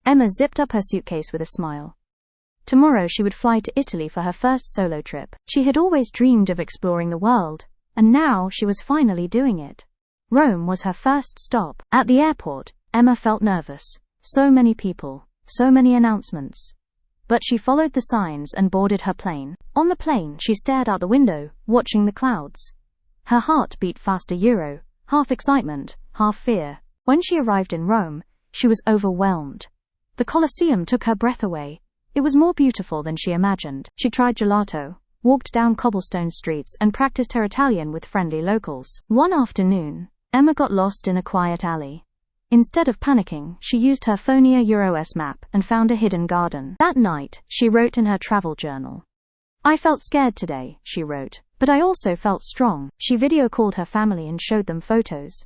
Emma zipped up her suitcase with a smile. Tomorrow she would fly to Italy for her first solo trip. She had always dreamed of exploring the world, and now she was finally doing it. Rome was her first stop. At the airport, Emma felt nervous. So many people, so many announcements. But she followed the signs and boarded her plane. On the plane, she stared out the window, watching the clouds. Her heart beat faster, half excitement, half fear. When she arrived in Rome, she was overwhelmed. The Colosseum took her breath away. It was more beautiful than she imagined. She tried gelato, walked down cobblestone streets, and practiced her Italian with friendly locals. One afternoon, Emma got lost in a quiet alley. Instead of panicking, she used her Fonia Euro-S map and found a hidden garden. That night, she wrote in her travel journal. "I felt scared today," she wrote, "but I also felt strong." She video called her family and showed them photos.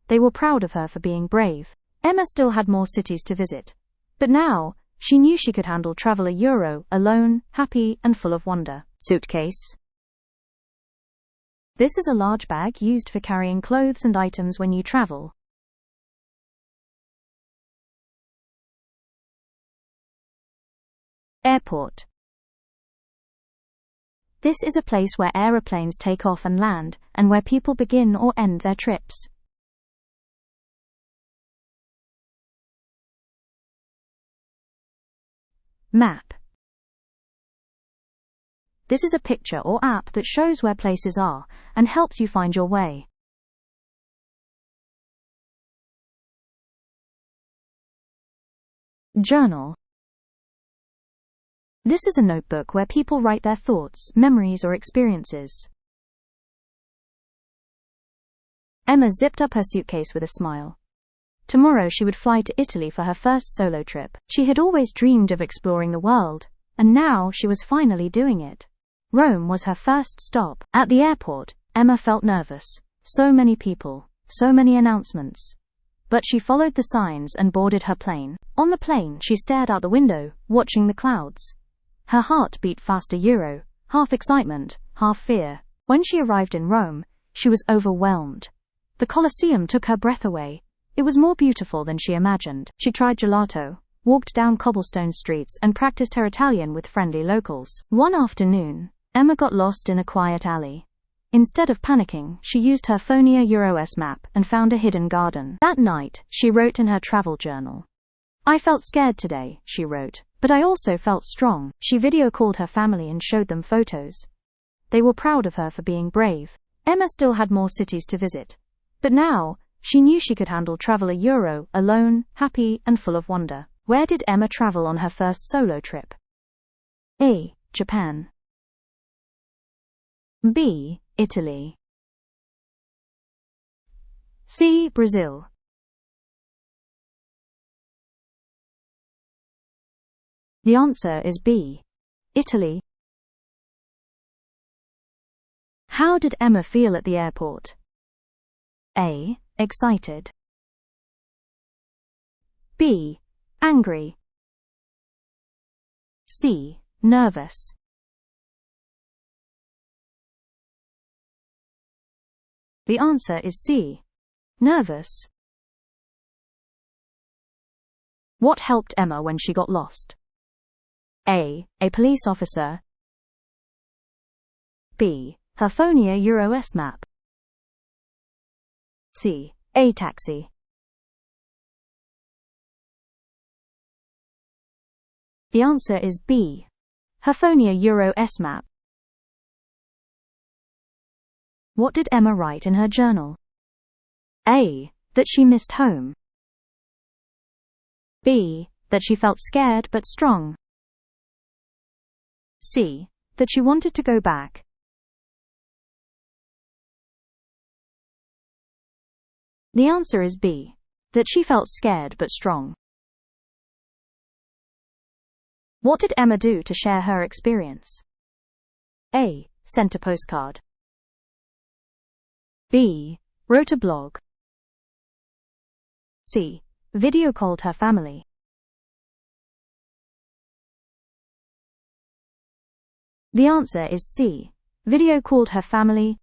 They were proud of her for being brave. Emma still had more cities to visit. But now, she knew she could handle travel alone, happy, and full of wonder. Suitcase. This is a large bag used for carrying clothes and items when you travel. Airport. This is a place where aeroplanes take off and land, and where people begin or end their trips. Map. This is a picture or app that shows where places are and helps you find your way. Journal. This is a notebook where people write their thoughts, memories, or experiences. Emma zipped up her suitcase with a smile. Tomorrow she would fly to Italy for her first solo trip. She had always dreamed of exploring the world, and now she was finally doing it. Rome was her first stop. At the airport, Emma felt nervous. So many people, so many announcements. But she followed the signs and boarded her plane. On the plane, she stared out the window, watching the clouds. Her heart beat faster, half excitement, half fear. When she arrived in Rome, she was overwhelmed. The Colosseum took her breath away. It was more beautiful than she imagined. She tried gelato, walked down cobblestone streets, and practiced her Italian with friendly locals. One afternoon, Emma got lost in a quiet alley. Instead of panicking, she used her Fonia Euro-S map and found a hidden garden. That night, she wrote in her travel journal. "I felt scared today," she wrote, "but I also felt strong." She video called her family and showed them photos. They were proud of her for being brave. Emma still had more cities to visit. But now, she knew she could handle travel alone, happy, and full of wonder. Where did Emma travel on her first solo trip? A. Japan. B. Italy. C. Brazil. The answer is B. Italy. How did Emma feel at the airport? A. Excited. B. Angry. C. Nervous. The answer is C. Nervous. What helped Emma when she got lost? A. A police officer. B. Her Fonia Euro-S map. C. A taxi. The answer is B. Her Fonia Euro-S map. What did Emma write in her journal? A. That she missed home. B. That she felt scared but strong. C. That she wanted to go back. The answer is B. That she felt scared but strong. What did Emma do to share her experience? A. Sent a postcard. B. Wrote a blog. C. Video called her family. The answer is C. Video called her family,